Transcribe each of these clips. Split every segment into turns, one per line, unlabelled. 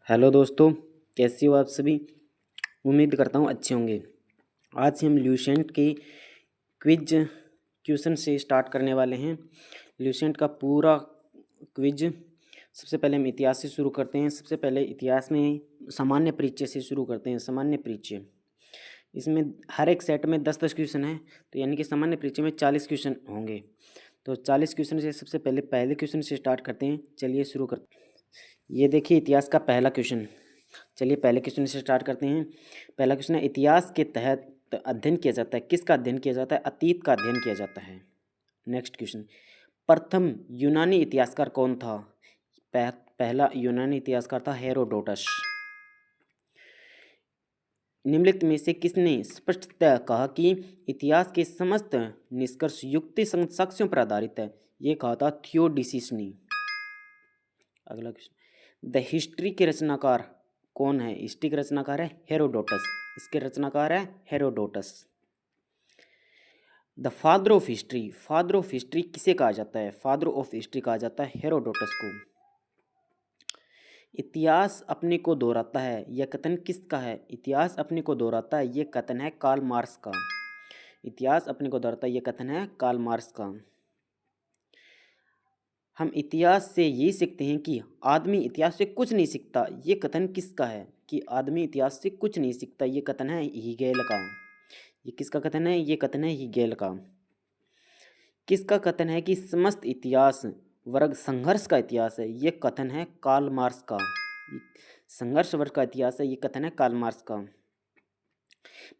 Hello दोस्तों, कैसे हो आप सभी। उम्मीद करता हूँ अच्छे होंगे। आज से हम ल्यूसेंट के क्विज क्वेश्चन से स्टार्ट करने वाले हैं। ल्यूसेंट का पूरा क्विज। सबसे पहले हम इतिहास से शुरू करते हैं। सबसे पहले इतिहास में सामान्य परिचय से शुरू करते हैं। सामान्य परिचय, इसमें हर एक सेट में 10-10 क्वेश्चन हैं, तो यानी कि सामान्य परिचय में 40 क्वेश्चन होंगे। तो 40 क्वेश्चन से सबसे पहले क्वेश्चन से स्टार्ट करते हैं। चलिए शुरू करते हैं। ये देखिए इतिहास का पहला क्वेश्चन। चलिए पहले क्वेश्चन से स्टार्ट करते हैं। पहला क्वेश्चन है, इतिहास के तहत अध्ययन किया जाता है। किसका अध्ययन किया जाता है? अतीत का अध्ययन किया जाता है। नेक्स्ट क्वेश्चन, प्रथम यूनानी इतिहासकार कौन था? पहला यूनानी इतिहासकार था हेरोडोटस। निम्नलिखित में से किसने स्पष्टतः कहा कि इतिहास के समस्त निष्कर्ष युक्ति संगत साक्ष्यों पर आधारित है? ये कहा था थियोडिसिस ने। अगला क्वेश्चन, द हिस्ट्री के रचनाकार कौन है? हिस्ट्री के रचनाकार है हेरोडोटस। इसके रचनाकार है Herodotus. The father of history, father of history किसे कहा जाता है? फादर ऑफ हिस्ट्री कहा जाता है हेरोडोटस को। इतिहास अपने को दोहराता है, यह कथन किसका है? इतिहास अपने को दोहराता है, यह कथन है कार्ल मार्क्स का। इतिहास अपने को दोहराता है, यह कथन है कार्ल मार्क्स का। हम इतिहास से ये सीखते हैं कि आदमी इतिहास से कुछ नहीं सीखता, ये कथन किसका है? कि आदमी इतिहास से कुछ नहीं सीखता, ये कथन है हीगेल का। ये किसका कथन है? ये कथन है हीगेल का। किसका कथन है कि समस्त इतिहास वर्ग संघर्ष का इतिहास है? ये कथन है कार्ल मार्क्स का। संघर्ष वर्ग का इतिहास है, ये कथन है कार्ल मार्क्स का।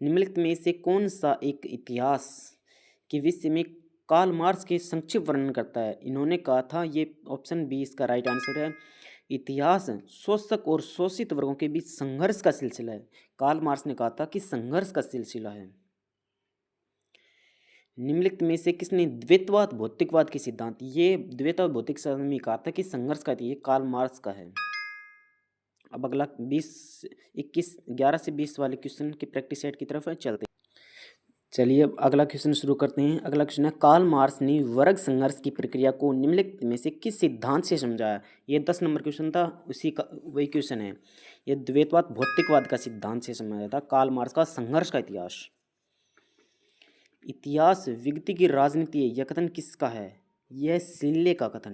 निम्नलिखित में से कौन सा एक इतिहास के विषय में कार्ल मार्क्स के संक्षिप्त वर्णन करता है? इन्होंने कहा था, ये ऑप्शन बी इसका राइट आंसर है, इतिहास शोषक और शोषित वर्गों के बीच संघर्ष का सिलसिला है। कार्ल मार्क्स ने कहा था कि संघर्ष का सिलसिला है। निम्नलिखित में से किसने द्वैतवाद भौतिकवाद के सिद्धांत? ये द्वैतवाद भौतिक सिद्धांत में कहा था कि संघर्ष का, ये कार्ल मार्क्स का है। अब अगला 11 से 20 वाले क्वेश्चन की प्रैक्टिस सेट की तरफ चलते हैं। चलिए अब अगला क्वेश्चन शुरू करते हैं। अगला क्वेश्चन है, कार्ल मार्क्स ने वर्ग संघर्ष की प्रक्रिया को निम्नलिखित में से किस सिद्धांत से समझाया? ये 10 नंबर क्वेश्चन था, उसी का वही क्वेश्चन है। ये द्वैतवाद भौतिकवाद का सिद्धांत से समझाया था कार्ल मार्क्स का संघर्ष का इतिहास। इतिहास विगत की राजनीति है, यह कथन किसका है? यह सिल्ले का कथन।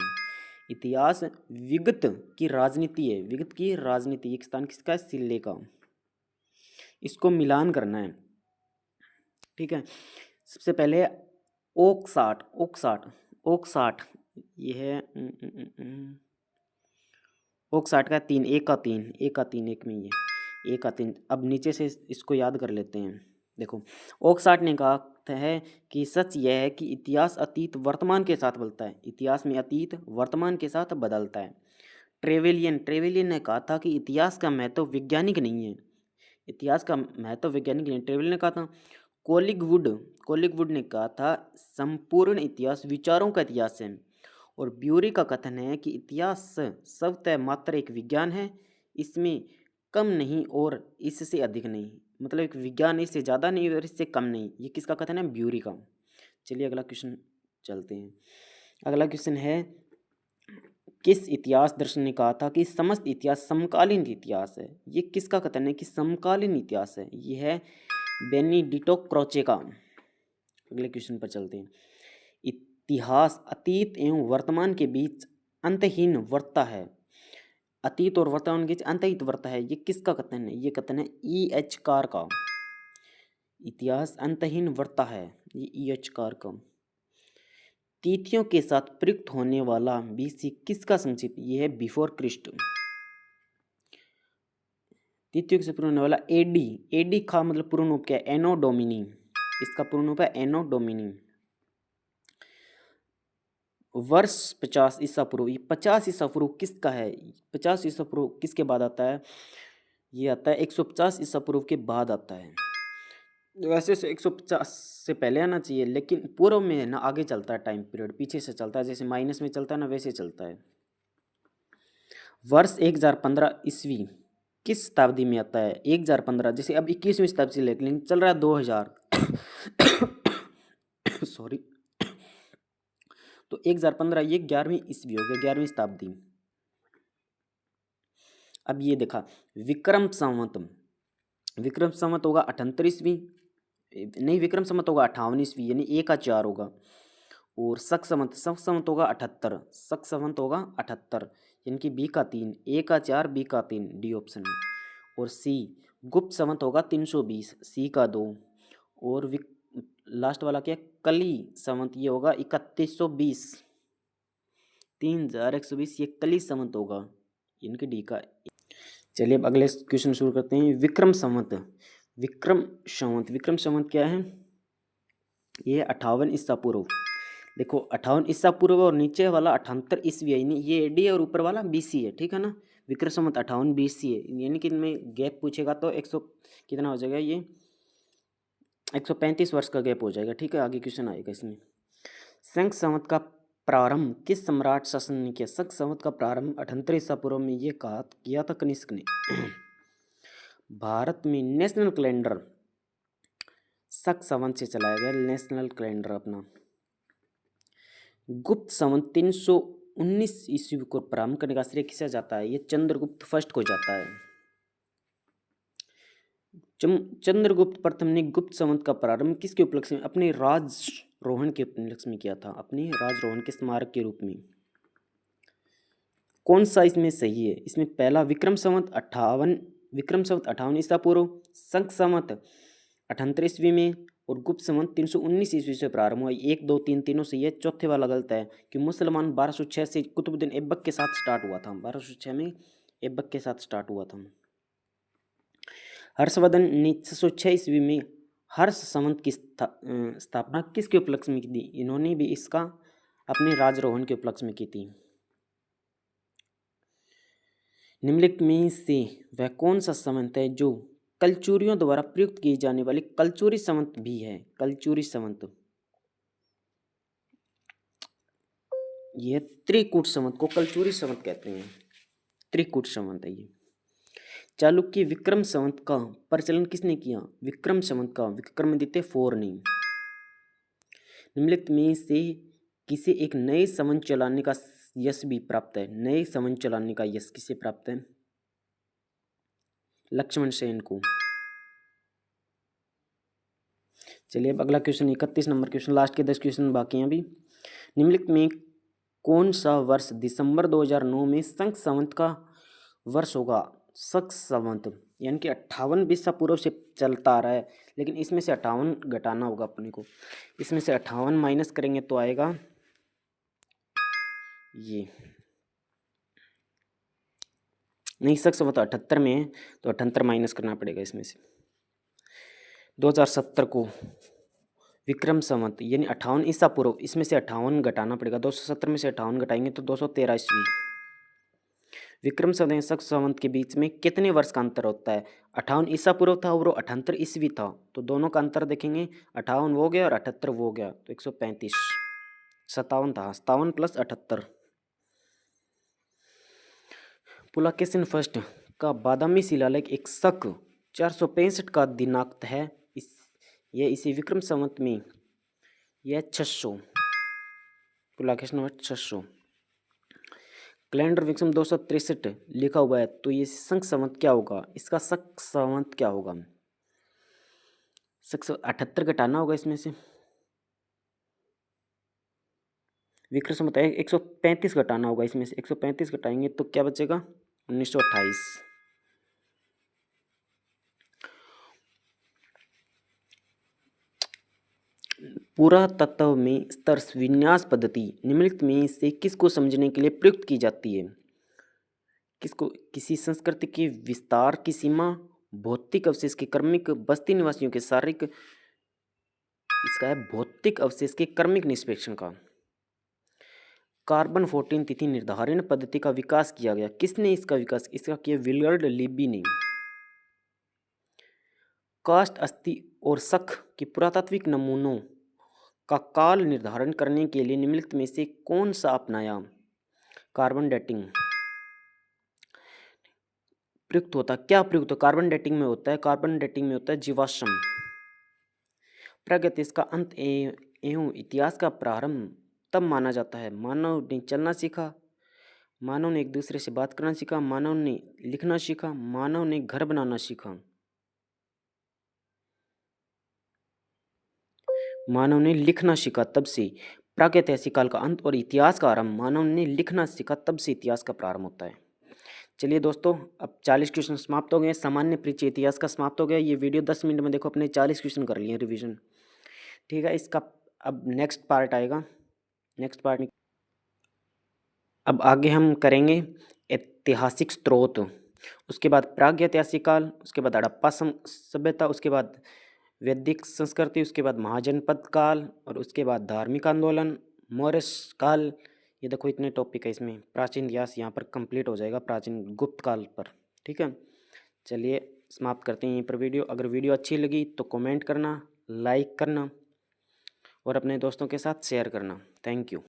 इतिहास विगत की राजनीति है, विगत की राजनीति, एक स्थान किसका है? सिल्ले का। इसको मिलान करना है, ठीक है। सबसे पहले ओकसाट, ओकसाट, ओकसाट, ये है ओकसाट का 3, एक का 3, एक का 3, एक में ये एक का 3। अब नीचे से इसको याद कर लेते हैं। देखो, ओकसाट ने कहा है कि सच यह है कि इतिहास अतीत वर्तमान के साथ बदलता है। इतिहास में अतीत वर्तमान के साथ बदलता है। ट्रेवेलियन ने कहा था कि इतिहास का महत्व वैज्ञानिक नहीं है। इतिहास का महत्व वैज्ञानिक नहीं, ट्रेवेलियन ने कहा था। कोलिगवुड ने कहा था संपूर्ण इतिहास विचारों का इतिहास है। और ब्यूरी का कथन है कि इतिहास स्वतः मात्र एक विज्ञान है, इसमें कम नहीं और इससे अधिक नहीं। मतलब एक विज्ञान है, इससे ज़्यादा नहीं और इससे कम नहीं। ये किसका कथन है? ब्यूरी का। चलिए अगला क्वेश्चन चलते हैं। अगला क्वेश्चन है, किस इतिहास दर्शन ने कहा था कि समस्त इतिहास समकालीन इतिहास है? ये किसका कथन है कि समकालीन इतिहास है? ये है बेनिडिक्टो क्रोचे का। अगले क्वेश्चन पर चलते हैं। इतिहास अतीत एवं वर्तमान के बीच अंतहीन वर्तता है। अतीत और वर्तमान के बीच अंतहीन वर्तता है, ये किसका कथन है? ये कथन है E.H. कार का। इतिहास अंतहीन वर्तता है, ये E.H. कार का। तिथियों के साथ प्रयुक्त होने वाला BC किसका संक्षिप्त? ये है बिफोर क्रिस्ट। तिथियों के साथ प्रयुक्त होने वाला AD का मतलब पूर्ण रूप क्या है? एनो डोमिनी। इसका पूर्ण रूप है एनो डोमिनी। वर्ष 50 ईसा पूर्व, ये 50 ईसा पूर्व किसका है? 50 ईसा पूर्व किसके बाद आता है? ये आता है 150 ईसा पूर्व के बाद आता है। वैसे 150 से पहले आना चाहिए, लेकिन पूर्व में ना आगे चलता है टाइम पीरियड, पीछे से चलता है, जैसे माइनस में चलता है ना वैसे चलता है। वर्ष 1015 ईस्वी किस शताब्दी में आता है? 1015, जैसे अब 21वीं शताब्दी से लेकिन चल रहा है 2000 सॉरी। तो 1015 ये 11वीं ईस्वी हो गया, 11वीं शताब्दी। अब ये देखा, विक्रम संवत, विक्रम संवत होगा 78 ईस्वी, नहीं विक्रम संवत होगा 58 ईस्वी, यानी ए का 4 होगा। और शक संवत, शक संवत होगा 78, शक संवत होगा 78, यानी कि बी का 3, ए का 4, बी का 3, डी ऑप्शन है। और सी गुप्त संवत होगा 320, सी का 2। और लास्ट वाला क्या, कली संवत, ये होगा 3120, 3120, ये कली संवत होगा, इनके डी का। चलिए अब अगले क्वेश्चन शुरू करते हैं। विक्रम संवत, विक्रम संवत, विक्रम संवत क्या है, ये 58 ईसा पूर्व। देखो 58 ईसा पूर्व और नीचे वाला 78 ईस्वी है, यानी ये एडी है और ऊपर वाला बीसी है, ठीक है ना। विक्रम संवत 58 बीसी है, यानी कि इनमें गैप पूछेगा तो 100 कितना हो जाएगा, ये 135 वर्ष का गैप हो जाएगा, ठीक है। आगे क्वेश्चन आएगा इसमें। शंख संवत का प्रारंभ किस सम्राट शासन ने किया। शंख संवत का प्रारंभ 78 ईसा पूर्व में ये कहा किया था कनिष्क ने। भारत में नेशनल कैलेंडर शक संवत से चलाया गया, नेशनल कैलेंडर अपना। गुप्त संवत 319 ईस्वी को प्रारंभ करने का श्रेय किसे जाता है, ये चंद्रगुप्त फर्स्ट को जाता है। चंद्रगुप्त प्रथम ने गुप्त संवत का प्रारंभ किसके उपलक्ष्य में, अपने राजरोहण के उपलक्ष्य में किया था, अपने राजरोहण के स्मारक के रूप में। कौन सा इसमें सही है, इसमें पहला विक्रम संवत 58, विक्रम संवत 58 ईसा पूर्व, शंख संवत 78 ईस्वी में, और गुप्त संवत 319 ईस्वी से प्रारंभ हुआ। 1, 2, 3 तीनों सही है, चौथे वाला गलत है कि मुसलमान 1206 से कुतुबुद्दीन ऐबक के साथ स्टार्ट हुआ था, 1206 में ऐबक के साथ स्टार्ट हुआ था। हर्षवर्धन ने 606 ईस्वी में हर्ष संवत की स्थापना किसके उपलक्ष्य में की थी, इन्होंने भी इसका अपने राजरोहण के उपलक्ष्य में की थी। निम्नलिखित में से वह कौन सा संवत है जो कलचुरियों द्वारा प्रयुक्त की जाने वाली कलचुरी संवत भी है, कलचुरी संवत, यह त्रिकूट संवत को कलचुरी संवत कहते हैं, त्रिकूट संवत है ये। चालुक्य विक्रम संवत का प्रचलन किसने किया, विक्रम संवत का विक्रमादित्य 4 ने। निम्नलिखित में से किसे एक नए संवत चलाने का यश भी प्राप्त है, नए संवत चलाने का यश किसे प्राप्त है, लक्ष्मण सेन को। चलिए अब अगला क्वेश्चन 31 नंबर क्वेश्चन, लास्ट के 10 क्वेश्चन बाकी हैं अभी। निम्नलिखित में कौन सा वर्ष दिसंबर 2009 में शंख संवत का वर्ष होगा। शक संवत यानी कि 58 ईसा पूर्व से चलता आ रहा है, लेकिन इसमें से 58 घटाना होगा अपने को। इसमें से 58 माइनस करेंगे तो आएगा ये, नहीं शक संवत 78 में है तो 78 माइनस करना पड़ेगा इसमें से। 2070 को विक्रम संवत यानी 58 ईसा पूर्व, इसमें से 58 घटाना पड़ेगा, 270 में से 58 घटाएंगे तो 213 ईस्वी। विक्रम संवत और शक संवत के बीच में कितने वर्ष का अंतर होता है, 58 ईसा पूर्व था और 78 ईस्वी था, तो दोनों का अंतर देखेंगे, 58 वो हो गया और 78 वो हो गया, तो 135, 57 था, 57 प्लस 78। पुलकेशिन फर्स्ट का बादामी शिलालेख एक शक 465 का दिनांक है, यह इसी विक्रम संवत में यह 600, पुलकेशिन 600। कैलेंडर विक्रम 263 लिखा हुआ है, तो ये शंख संवत क्या होगा, इसका शक संवत क्या होगा, 78 घटाना होगा इसमें से। विक्रम संवत 135 घटाना होगा इसमें से, 135 घटाएंगे तो क्या बचेगा 1928। पुरातत्व में स्तर विन्यास पद्धति निम्नलिखित में से किसको समझने के लिए प्रयुक्त की जाती है, किसको, किसी संस्कृति के विस्तार की सीमा, भौतिक अवशेष के क्रमिक, बस्ती निवासियों के शारीरिक, इसका है भौतिक अवशेष के क्रमिक निष्पेक्षण का। कार्बन 14 तिथि निर्धारण पद्धति का विकास किया गया, किसने इसका विकास, इसका किया विलियर्ड लिबी ने। काष्ठ, अस्थि और शक के पुरातात्विक नमूनों का काल निर्धारण करने के लिए निम्नलिखित में से कौन सा अपनाया, कार्बन डेटिंग प्रयुक्त होता, क्या प्रयुक्त होता, कार्बन डेटिंग में होता है, कार्बन डेटिंग में होता है जीवाश्म। प्रागैतिहासिक का अंत एवं इतिहास का प्रारंभ तब माना जाता है, मानव ने चलना सीखा, मानव ने एक दूसरे से बात करना सीखा, मानव ने लिखना सीखा, मानव ने घर बनाना सीखा, मानव ने लिखना सीखा तब से प्रागैतिहासिक काल का अंत और इतिहास का आरंभ। मानव ने लिखना सीखा तब से इतिहास का प्रारंभ होता है। चलिए दोस्तों, अब 40 क्वेश्चन समाप्त हो गए। सामान्य परिचय इतिहास का समाप्त हो गया। ये वीडियो 10 मिनट में देखो अपने 40 क्वेश्चन कर लिए रिवीजन। ठीक है, इसका अब नेक्स्ट पार्ट आएगा। नेक्स्ट पार्ट अब आगे हम करेंगे ऐतिहासिक स्रोत, उसके बाद प्रागैतिहासिक काल, उसके बाद हड़प्पा सभ्यता, उसके बाद वैदिक संस्कृति, उसके बाद महाजनपद काल, और उसके बाद धार्मिक आंदोलन, मौर्य काल। ये देखो इतने टॉपिक है इसमें। प्राचीन इतिहास यहाँ पर कंप्लीट हो जाएगा, प्राचीन गुप्त काल पर। ठीक है, चलिए समाप्त करते हैं यहीं पर वीडियो। अगर वीडियो अच्छी लगी तो कमेंट करना, लाइक करना और अपने दोस्तों के साथ शेयर करना। Thank you.